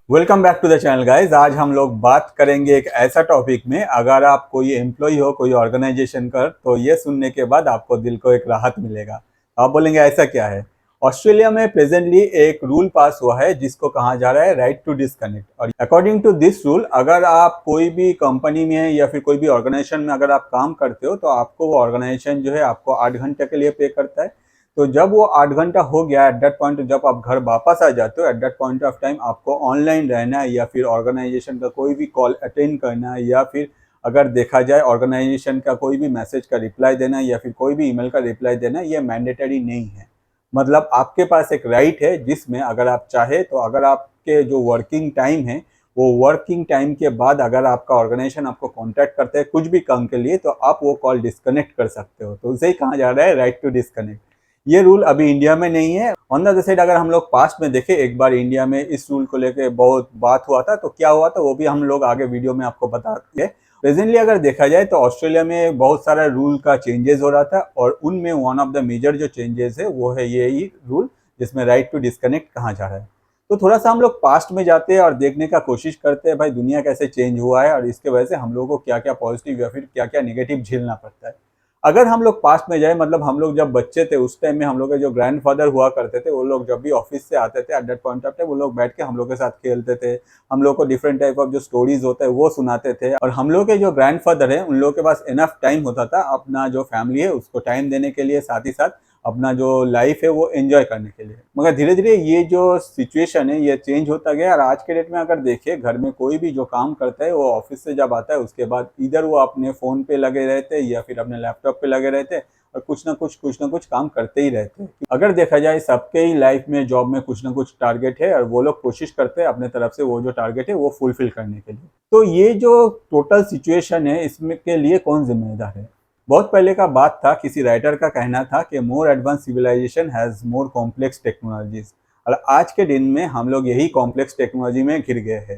Welcome back to the channel guys. आज हम लोग बात करेंगे एक ऐसा टॉपिक में, अगर आप कोई एम्प्लॉय हो कोई ऑर्गेनाइजेशन का, तो ये सुनने के बाद आपको दिल को एक राहत मिलेगा। आप बोलेंगे ऐसा क्या है। ऑस्ट्रेलिया में प्रेजेंटली एक रूल पास हुआ है जिसको कहा जा रहा है राइट टू डिस्कनेक्ट। और अकॉर्डिंग टू दिस रूल, अगर आप कोई भी कंपनी में या फिर कोई भी ऑर्गेनाइजेशन में अगर आप काम करते हो तो आपको वो ऑर्गेनाइजेशन जो है आपको 8 घंटे के लिए पे करता है। तो जब वो 8 घंटा हो गया, एट दैट पॉइंट जब आप घर वापस आ जाते हो, eight that point of time आपको ऑनलाइन रहना है या फिर ऑर्गेनाइजेशन का कोई भी कॉल अटेंड करना है, या फिर अगर देखा जाए ऑर्गेनाइजेशन का कोई भी मैसेज का रिप्लाई देना है या फिर कोई भी ईमेल का रिप्लाई देना है, ये मैंडेटरी नहीं है। मतलब आपके पास एक राइट है जिसमें अगर आप चाहे तो अगर आपके जो वर्किंग टाइम है वो वर्किंग टाइम के बाद अगर आपका ऑर्गेनाइजेशन आपको कांटेक्ट करते हैं कुछ भी काम के लिए, तो आप वो कॉल डिस्कनेक्ट कर सकते हो। तो उसे ही कहा जा रहा है राइट टू डिस्कनेक्ट। ये रूल अभी इंडिया में नहीं है। ऑन द अदर साइड अगर हम लोग पास्ट में देखें, एक बार इंडिया में इस रूल को लेकर बहुत बात हुआ था, तो क्या हुआ था वो भी हम लोग आगे वीडियो में आपको बताएंगे। प्रेजेंटली अगर देखा जाए तो ऑस्ट्रेलिया में बहुत सारा रूल का चेंजेस हो रहा था, और उनमें वन ऑफ द मेजर जो चेंजेस है वो है यही रूल जिसमें राइट टू डिस्कनेक्ट कहा जा रहा है। तो थोड़ा सा हम लोग पास्ट में जाते हैं और देखने का कोशिश करते हैं भाई दुनिया कैसे चेंज हुआ है और इसके वजह से हम लोगों को क्या क्या पॉजिटिव या फिर क्या क्या निगेटिव झेलना पड़ता है। अगर हम लोग पास्ट में जाए, मतलब हम लोग जब बच्चे थे उस टाइम में हम लोग के जो ग्रैंडफादर हुआ करते थे, वो लोग जब भी ऑफिस से आते थे eight that point of time वो लोग बैठ के हम लोग के साथ खेलते थे। हम लोग को डिफरेंट टाइप ऑफ जो स्टोरीज होते हैं वो सुनाते थे, और हम लोग के जो ग्रैंडफादर है उन लोग के पास इनफ टाइम होता था अपना जो फैमिली है उसको टाइम देने के लिए, साथ ही साथ अपना जो लाइफ है वो एंजॉय करने के लिए। मगर धीरे धीरे ये जो सिचुएशन है ये चेंज होता गया, और आज के डेट में अगर देखिए घर में कोई भी जो काम करता है वो ऑफिस से जब आता है उसके बाद इधर वो अपने फ़ोन पे लगे रहते हैं या फिर अपने लैपटॉप पे लगे रहते हैं, और कुछ ना कुछ काम करते ही रहते हैं। अगर देखा जाए सबके ही लाइफ में जॉब में कुछ ना कुछ टारगेट है, और वो लोग कोशिश करते हैं अपने तरफ से वो जो टारगेट है वो फुलफिल करने के लिए। तो ये जो टोटल सिचुएशन है इसमें के लिए कौन जिम्मेदार है। बहुत पहले का बात था, किसी राइटर का कहना था कि more advance civilization has more complex technologies. और आज के दिन में हम लोग यही कॉम्प्लेक्स टेक्नोलॉजी में घिर गए हैं,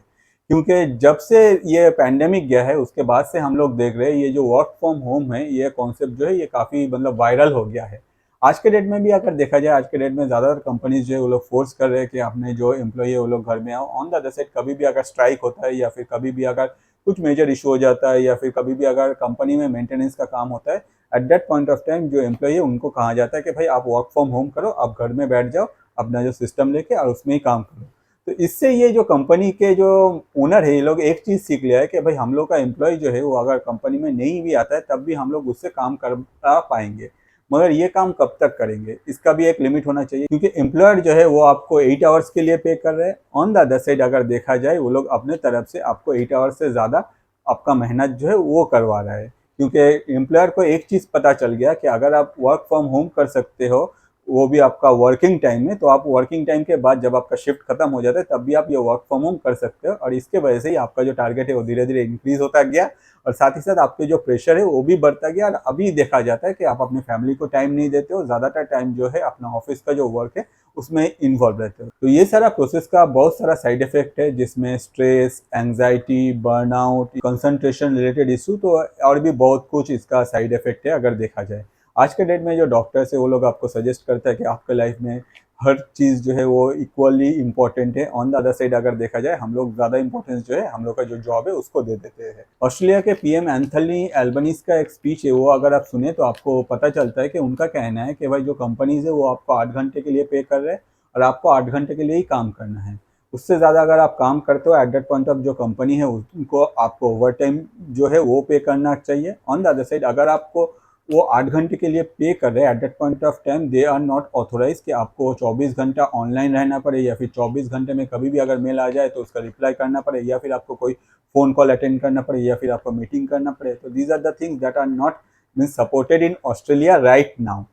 क्योंकि जब से ये पैंडेमिक गया है उसके बाद से हम लोग देख रहे हैं ये जो वर्क फ्रॉम होम है ये कॉन्सेप्ट जो है ये काफ़ी मतलब वायरल हो गया है। आज के डेट में भी अगर देखा जाए, आज के डेट में ज़्यादातर कंपनीज जो है वो लोग फोर्स कर रहे हैं कि अपने जो एम्प्लॉई है वो लोग घर में आओ। ऑन द अदर साइड कभी भी अगर स्ट्राइक होता है या फिर कभी भी अगर कुछ मेजर इशू हो जाता है या फिर कभी भी अगर कंपनी में मेंटेनेंस का काम होता है, eight that point of time जो एम्प्लॉई है उनको कहा जाता है कि भाई आप वर्क फ्रॉम होम करो, आप घर में बैठ जाओ अपना जो सिस्टम लेके और उसमें ही काम करो। तो इससे ये जो कंपनी के जो ओनर है ये लोग एक चीज़ सीख लिया है कि भाई हम लोग का एम्प्लॉय जो है वो अगर कंपनी में नहीं भी आता है तब भी हम लोग उससे काम कर पाएंगे, मगर ये काम कब तक करेंगे इसका भी एक लिमिट होना चाहिए, क्योंकि एम्प्लॉयर जो है वो आपको 8 आवर्स के लिए पे कर रहे हैं। ऑन द अदर साइड अगर देखा जाए वो लोग अपने तरफ से आपको 8 आवर्स से ज़्यादा आपका मेहनत जो है वो करवा रहा है, क्योंकि एम्प्लॉयर को एक चीज़ पता चल गया कि अगर आप वर्क फ्रॉम होम कर सकते हो वो भी आपका वर्किंग टाइम में, तो आप वर्किंग टाइम के बाद जब आपका शिफ्ट खत्म हो जाता है तब भी आप ये वर्क फ्रॉम होम कर सकते हो। और इसके वजह से ही आपका जो टारगेट है वो धीरे धीरे इंक्रीज होता गया, और साथ ही साथ आपके जो प्रेशर है वो भी बढ़ता गया। और अभी देखा जाता है कि आप अपने फैमिली को टाइम नहीं देते हो, ज़्यादातर टाइम जो है अपना ऑफिस का जो वर्क है उसमें इन्वॉल्व रहते हो। तो ये सारा प्रोसेस का बहुत सारा साइड इफेक्ट है जिसमें stress, anxiety, burnout, concentration related issue, तो और भी बहुत कुछ इसका साइड इफेक्ट है अगर देखा जाए। आज के डेट में जो डॉक्टर्स है वो लोग आपको सजेस्ट करते हैं कि आपके लाइफ में हर चीज़ जो है वो इक्वली इम्पोर्टेंट है। ऑन द अदर साइड अगर देखा जाए हम लोग ज़्यादा इंपॉर्टेंस जो है हम लोग का जो जॉब है उसको दे देते हैं। ऑस्ट्रेलिया के पीएम एंथनी एल्बनीज का एक स्पीच है, वो अगर आप सुने तो आपको पता चलता है कि उनका कहना है कि भाई जो कंपनीज है वो आपको 8 घंटे के लिए पे कर रहे हैं और आपको 8 घंटे के लिए ही काम करना है। उससे ज़्यादा अगर आप काम करते हो एट दैट पॉइंट ऑफ जो कंपनी है उनको आपको ओवर टाइम जो है वो पे करना चाहिए। ऑन द अदर साइड अगर आपको वो 8 घंटे के लिए पे कर रहे हैं at that point of time, they are not authorise कि आपको 24 घंटा ऑनलाइन रहना पड़े, या फिर 24 घंटे में कभी भी अगर मेल आ जाए तो उसका रिप्लाई करना पड़े, या फिर आपको कोई फ़ोन कॉल अटेंड करना पड़े, या फिर आपको मीटिंग करना पड़े। तो these are the things that are not mean supported in Australia right now.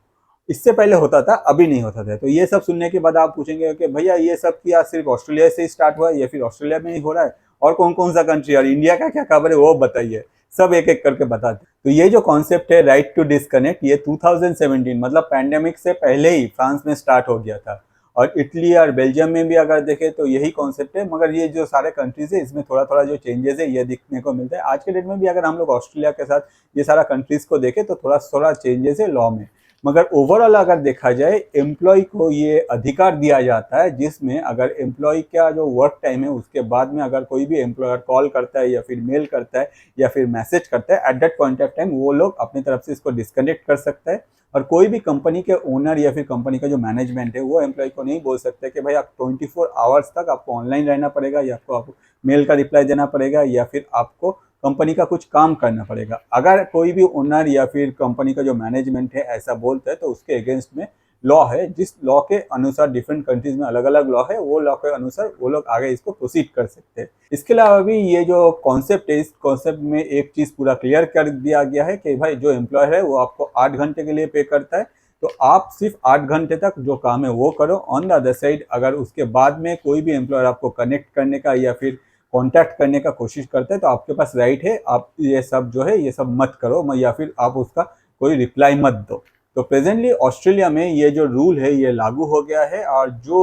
इससे पहले होता था, अभी नहीं होता था। तो ये सब सुनने के बाद आप पूछेंगे कि भैया ये सब क्या सिर्फ ऑस्ट्रेलिया से ही स्टार्ट हुआ है या फिर ऑस्ट्रेलिया में ही हो रहा है, और कौन कौन सा कंट्री और इंडिया का क्या खबर है वो बताइए। सब एक एक करके बताते। तो ये जो कॉन्सेप्ट है राइट टू डिस्कनेक्ट, ये 2017 मतलब पैंडेमिक से पहले ही फ्रांस में स्टार्ट हो गया था, और इटली और बेल्जियम में भी अगर देखें तो यही कॉन्सेप्ट है। मगर ये जो सारे कंट्रीज है इसमें थोड़ा थोड़ा जो चेंजेस है ये दिखने को मिलता है। आज के डेट में भी अगर हम लोग ऑस्ट्रेलिया के साथ ये सारा कंट्रीज को देखें तो थोड़ा थोड़ा चेंजेस है लॉ में। मगर ओवरऑल अगर देखा जाए एम्प्लॉय को ये अधिकार दिया जाता है जिसमें अगर एम्प्लॉय का जो वर्क टाइम है उसके बाद में अगर कोई भी एम्प्लॉयर कॉल करता है या फिर मेल करता है या फिर मैसेज करता है, eight that point of time वो लोग अपनी तरफ से इसको डिस्कनेक्ट कर सकता है। और कोई भी कंपनी के ओनर या फिर कंपनी का जो मैनेजमेंट है वो एम्प्लॉय को नहीं बोल सकते कि भाई आप 24 आवर्स तक आपको ऑनलाइन रहना पड़ेगा या आपको मेल का रिप्लाई देना पड़ेगा या फिर आपको कंपनी का कुछ काम करना पड़ेगा। अगर कोई भी ओनर या फिर कंपनी का जो मैनेजमेंट है ऐसा बोलता है तो उसके अगेंस्ट में लॉ है, जिस लॉ के अनुसार डिफरेंट कंट्रीज में अलग अलग लॉ है, वो लॉ के अनुसार वो लोग आगे इसको प्रोसीड कर सकते हैं। इसके अलावा भी ये जो कॉन्सेप्ट है, इस कॉन्सेप्ट में एक चीज़ पूरा क्लियर कर दिया गया है कि भाई जो एम्प्लॉयर है वो आपको 8 घंटे के लिए पे करता है, तो आप सिर्फ 8 घंटे तक जो काम है वो करो। ऑन द अदर साइड अगर उसके बाद में कोई भी एम्प्लॉयर आपको कनेक्ट करने का या फिर कांटेक्ट करने का कोशिश करते हैं तो आपके पास राइट है, आप ये सब जो है ये सब मत करो या फिर आप उसका कोई रिप्लाई मत दो। तो प्रेजेंटली ऑस्ट्रेलिया में ये जो रूल है ये लागू हो गया है और जो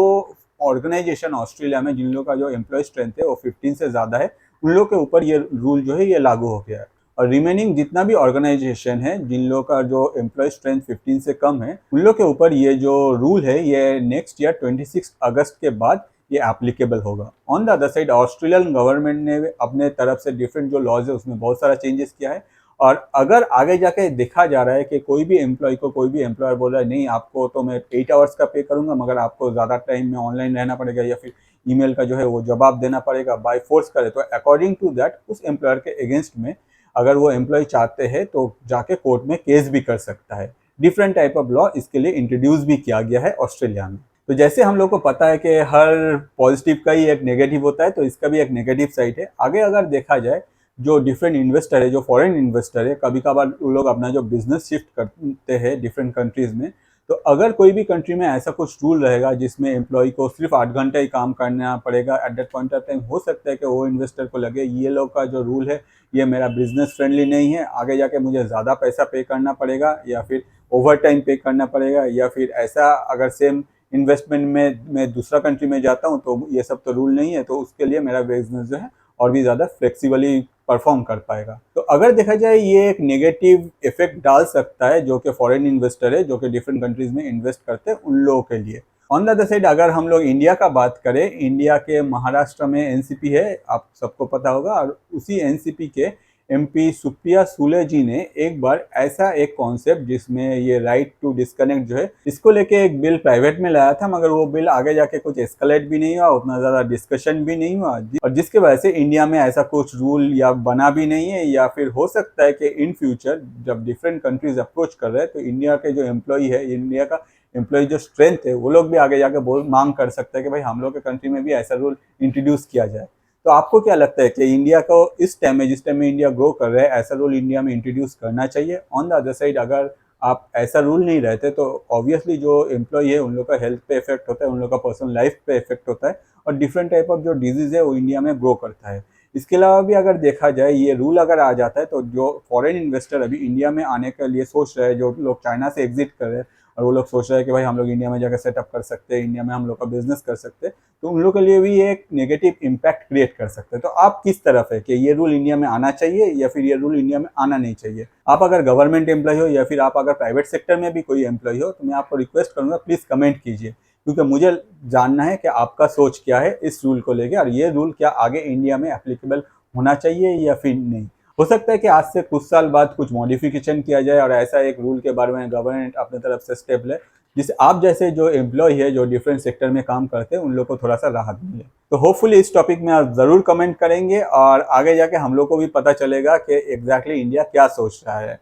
ऑर्गेनाइजेशन ऑस्ट्रेलिया में जिन लोगों का जो एम्प्लॉय स्ट्रेंथ है वो 15 से ज़्यादा है उन लोगों के ऊपर ये रूल जो है ये लागू हो गया है। और रिमेनिंग जितना भी ऑर्गेनाइजेशन है जिन लोगों का जो एम्प्लॉय स्ट्रेंथ 15 से कम है उन लोगों के ऊपर ये जो रूल है ये नेक्स्ट ईयर 26 अगस्त के बाद ये एप्लीकेबल होगा। On the other side Australian government ने अपने तरफ से डिफरेंट जो लॉज है उसमें बहुत सारा चेंजेस किया है। और अगर आगे जाके देखा जा रहा है कि कोई भी एम्प्लॉय को कोई भी एम्प्लॉयर बोल रहा है नहीं आपको तो मैं 8 आवर्स का पे करूंगा मगर आपको ज़्यादा टाइम में ऑनलाइन रहना पड़ेगा या फिर ईमेल का जो है वो जवाब देना पड़ेगा बाय फोर्स करे, तो अकॉर्डिंग टू दैट उस एम्प्लॉयर के अगेंस्ट में अगर वो एम्प्लॉय चाहते हैं तो जाके कोर्ट में केस भी कर सकता है। डिफरेंट टाइप ऑफ लॉ इसके लिए इंट्रोड्यूस भी किया गया है ऑस्ट्रेलिया में। तो जैसे हम लोग को पता है कि हर पॉजिटिव का ही एक नेगेटिव होता है तो इसका भी एक नेगेटिव साइड है। आगे अगर देखा जाए जो डिफरेंट इन्वेस्टर है, जो फॉरेन इन्वेस्टर है, कभी कभार वो लोग अपना जो बिजनेस शिफ्ट करते हैं डिफरेंट कंट्रीज में, तो अगर कोई भी कंट्री में ऐसा कुछ रूल रहेगा जिसमें एम्प्लॉय को सिर्फ 8 घंटे ही काम करना पड़ेगा eight that point of time, हो सकता है कि वो इन्वेस्टर को लगे ये लोग का जो रूल है ये मेरा बिजनेस फ्रेंडली नहीं है, आगे जाके मुझे ज़्यादा पैसा पे करना पड़ेगा या फिर ओवर टाइम पे करना पड़ेगा या फिर ऐसा अगर सेम इन्वेस्टमेंट में मैं दूसरा कंट्री में जाता हूँ तो ये सब तो रूल नहीं है, तो उसके लिए मेरा बिजनेस जो है और भी ज़्यादा फ्लेक्सिबली परफॉर्म कर पाएगा। तो अगर देखा जाए ये एक नेगेटिव इफेक्ट डाल सकता है जो कि फॉरेन इन्वेस्टर है जो कि डिफरेंट कंट्रीज में इन्वेस्ट करते हैं उन लोगों के लिए। ऑन द अदर साइड अगर हम लोग इंडिया का बात करें, इंडिया के महाराष्ट्र में एनसीपी है, आप सबको पता होगा, और उसी एनसीपी के एमपी सुप्रिया सुले जी ने एक बार ऐसा एक कॉन्सेप्ट जिसमें ये राइट टू डिस्कनेक्ट जो है इसको लेके एक बिल प्राइवेट में लाया था, मगर वो बिल आगे जाके कुछ एस्केलेट भी नहीं हुआ, उतना ज़्यादा डिस्कशन भी नहीं हुआ और जिसके वजह से इंडिया में ऐसा कुछ रूल या बना भी नहीं है या फिर हो सकता है कि इन फ्यूचर जब डिफरेंट कंट्रीज अप्रोच कर रहे हैं तो इंडिया के जो एम्प्लॉय है, इंडिया का एम्प्लॉय जो स्ट्रेंथ है वो लोग भी आगे जाके मांग कर सकते हैं कि भाई हम लोग के कंट्री में भी ऐसा रूल इंट्रोड्यूस किया जाए। तो आपको क्या लगता है कि इंडिया को इस टाइम में जिस टाइम में इंडिया ग्रो कर रहा है ऐसा रूल इंडिया में इंट्रोड्यूस करना चाहिए? ऑन द अदर साइड अगर आप ऐसा रूल नहीं रहते तो ऑब्वियसली जो एम्प्लॉय है उन लोग का हेल्थ पे इफेक्ट होता है, उन लोग का पर्सनल लाइफ पे इफेक्ट होता है और डिफरेंट टाइप ऑफ जो डिजीज है वो इंडिया में ग्रो करता है। इसके अलावा भी अगर देखा जाए ये रूल अगर आ जाता है तो जो फॉरेन इन्वेस्टर अभी इंडिया में आने के लिए सोच रहे हैं, जो लोग चाइना से एग्जिट कर रहे हैं और वो लोग सोच रहे हैं कि भाई हम लोग इंडिया में जाकर सेटअप कर सकते हैं, इंडिया में हम लोग का बिजनेस कर सकते हैं, तो उन लोग के लिए भी ये एक नेगेटिव इम्पैक्ट क्रिएट कर सकते हैं। तो आप किस तरफ है कि ये रूल इंडिया में आना चाहिए या फिर ये रूल इंडिया में आना नहीं चाहिए? आप अगर गवर्नमेंट एम्प्लॉय हो या फिर आप अगर प्राइवेट सेक्टर में भी कोई एम्प्लॉय हो तो मैं आपको रिक्वेस्ट करूंगा प्लीज़ कमेंट कीजिए, क्योंकि मुझे जानना है कि आपका सोच क्या है इस रूल को लेकर और ये रूल क्या आगे इंडिया में एप्लीकेबल होना चाहिए या फिर नहीं। हो सकता है कि आज से कुछ साल बाद कुछ मॉडिफिकेशन किया जाए और ऐसा एक रूल के बारे में गवर्नमेंट अपने तरफ से स्टेप ले जिससे आप जैसे जो एम्प्लॉय है जो डिफरेंट सेक्टर में काम करते हैं उन लोग को थोड़ा सा राहत मिले। तो होपफुली इस टॉपिक में आप ज़रूर कमेंट करेंगे और आगे जाके हम लोग को भी पता चलेगा कि एग्जैक्टली इंडिया क्या सोच रहा है।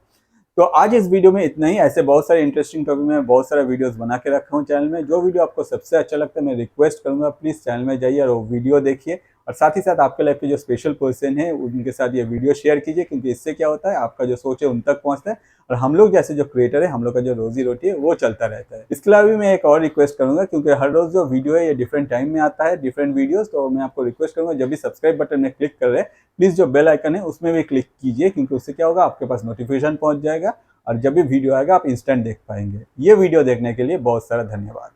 तो आज इस वीडियो में इतना ही। ऐसे बहुत सारे इंटरेस्टिंग टॉपिक में बहुत सारे वीडियोस बना के रखा हूँ चैनल में। जो वीडियो आपको सबसे अच्छा लगता है मैं रिक्वेस्ट करूँगा प्लीज़ चैनल में जाइए और वो वीडियो देखिए और साथ ही साथ आपके लाइफ के जो स्पेशल पर्सन है उनके साथ ये वीडियो शेयर कीजिए, क्योंकि इससे क्या होता है आपका जो सोच है उन तक पहुँचता है और हम लोग जैसे जो क्रिएटर है हम लोग का जो रोजी रोटी है वो चलता रहता है। इसके अलावा भी मैं एक और रिक्वेस्ट करूँगा, क्योंकि हर रोज़ जो वीडियो है ये डिफरेंट टाइम में आता है डिफरेंट वीडियोज़, तो मैं आपको रिक्वेस्ट करूँगा जब भी सब्सक्राइब बटन में क्लिक कर रहे हैं प्लीज़ जो बेल आइकन है उसमें भी क्लिक कीजिए, क्योंकि उससे क्या होगा आपके पास नोटिफिकेशन पहुँच जाएगा और जब भी वीडियो आएगा आप इंस्टेंट देख पाएंगे। ये वीडियो देखने के लिए बहुत सारा धन्यवाद।